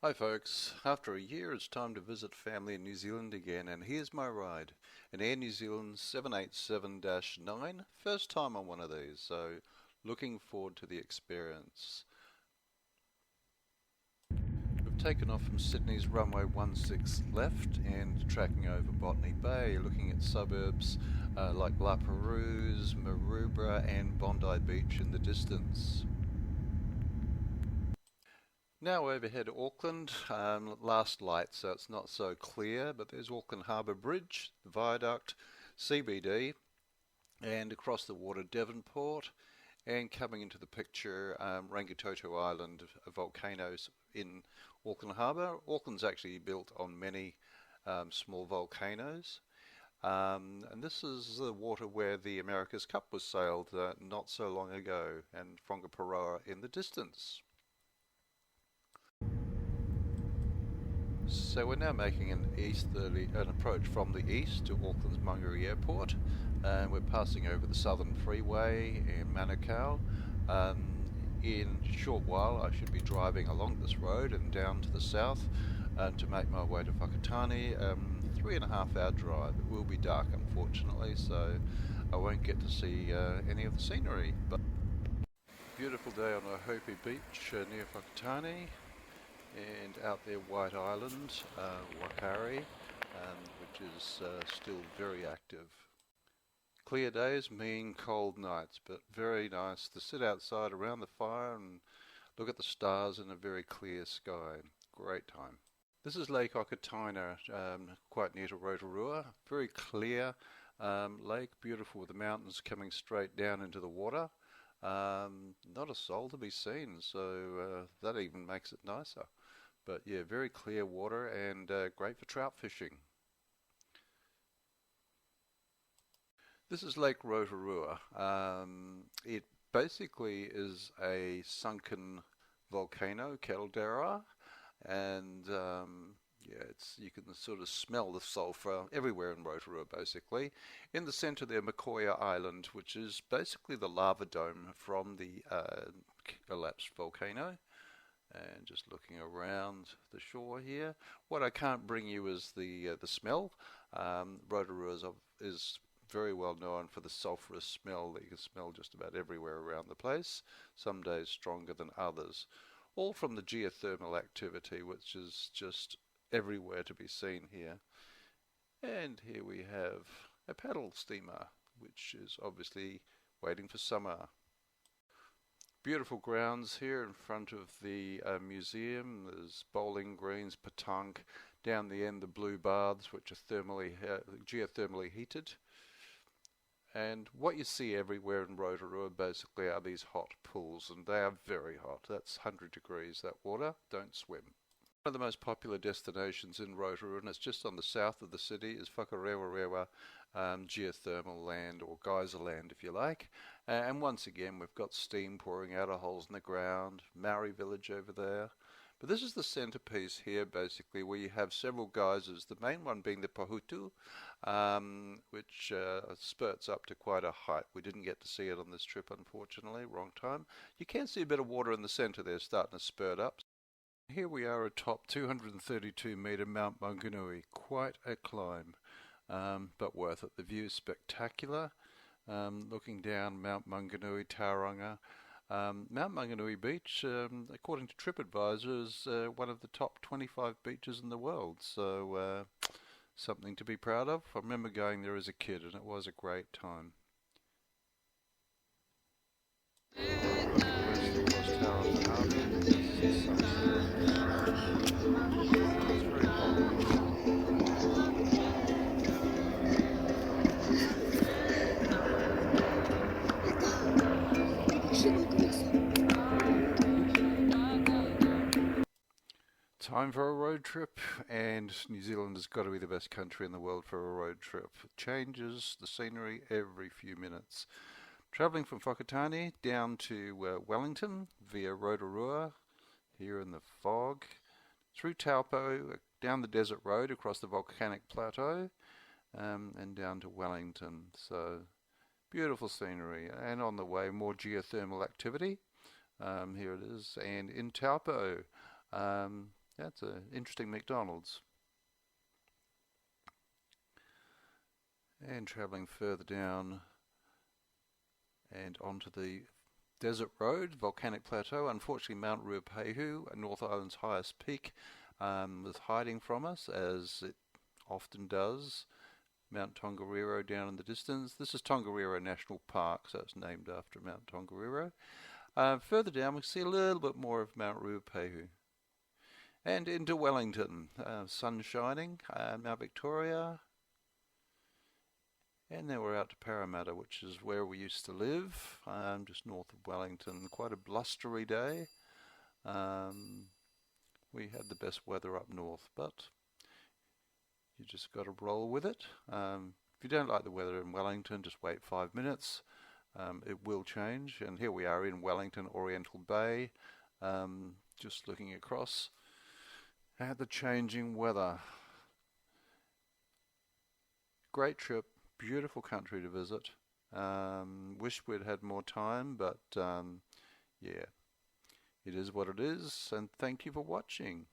Hi folks, after a year it's time to visit family in New Zealand again, and here's my ride. An Air New Zealand 787-9, first time on one of these, so looking forward to the experience. We've taken off from Sydney's runway 16 left and tracking over Botany Bay, looking at suburbs like La Perouse, Maroubra and Bondi Beach in the distance. Now overhead Auckland, last light, so it's not so clear, but there's Auckland Harbour Bridge, the viaduct, CBD, and across the water Devonport, and coming into the picture Rangitoto Island, volcanoes in Auckland Harbour. Auckland's actually built on many small volcanoes, and this is the water where the America's Cup was sailed not so long ago, and Whangaparoa in the distance. So we're now making an approach from the east to Auckland's Mangere Airport, and we're passing over the Southern Freeway in Manukau. In a short while I should be driving along this road and down to the south to make my way to Whakatane. 3.5 hour drive. It will be dark unfortunately, so I won't get to see any of the scenery. But beautiful day on Ohope Beach near Whakatane. And out there White Island, Waiakauri, which is still very active. Clear days mean cold nights, but very nice to sit outside around the fire and look at the stars in a very clear sky. Great time. This is Lake Okataina, quite near to Rotorua. Very clear lake, beautiful with the mountains coming straight down into the water. Not a soul to be seen, so that even makes it nicer. But yeah, very clear water and great for trout fishing. This is Lake Rotorua. It basically is a sunken volcano, caldera, and yeah, you can sort of smell the sulfur everywhere in Rotorua basically. In the center there, Makoia Island, which is basically the lava dome from the collapsed volcano. And just looking around the shore here, what I can't bring you is the smell. Rotorua is very well known for the sulphurous smell that you can smell just about everywhere around the place, some days stronger than others, all from the geothermal activity, which is just everywhere to be seen here. And here we have a paddle steamer, which is obviously waiting for summer. Beautiful grounds here in front of the museum. There's bowling greens, petanque, down the end the blue baths, which are geothermally heated. And what you see everywhere in Rotorua basically are these hot pools, and they are very hot. That's 100 degrees, that water. Don't swim. One of the most popular destinations in Rotorua, and it's just on the south of the city, is Whakarewarewa geothermal land, or geyser land if you like. And once again we've got steam pouring out of holes in the ground, Maori village over there. But this is the centerpiece here basically, where you have several geysers, the main one being the Pahutu, which spurts up to quite a height. We didn't get to see it on this trip unfortunately, wrong time. You can see a bit of water in the center there starting to spurt up. Here we are atop 232 metre Mount Maunganui, quite a climb, but worth it. The view is spectacular. Looking down Mount Maunganui, Tauranga. Mount Maunganui Beach, according to TripAdvisor, is one of the top 25 beaches in the world, so something to be proud of. I remember going there as a kid and it was a great time. Time for a road trip, and New Zealand has got to be the best country in the world for a road trip. It changes the scenery every few minutes. Travelling from Whakatane down to Wellington via Rotorua, here in the fog, through Taupo, down the desert road across the volcanic plateau, and down to Wellington. So beautiful scenery, and on the way more geothermal activity. Here it is, and in Taupo, That's an interesting McDonald's. And travelling further down and onto the desert road, volcanic plateau. Unfortunately, Mount Ruapehu, North Island's highest peak, was hiding from us, as it often does. Mount Tongariro down in the distance. This is Tongariro National Park, so it's named after Mount Tongariro. Further down, we see a little bit more of Mount Ruapehu. And into Wellington, sun shining, Mount Victoria. And then we're out to Parramatta, which is where we used to live, just north of Wellington. Quite a blustery day. We had the best weather up north, but you just got to roll with it. If you don't like the weather in Wellington, just wait 5 minutes. It will change. And here we are in Wellington, Oriental Bay, just looking across at the changing weather. Great trip, beautiful country to visit. Wish we'd had more time, but yeah, it is what it is. And thank you for watching.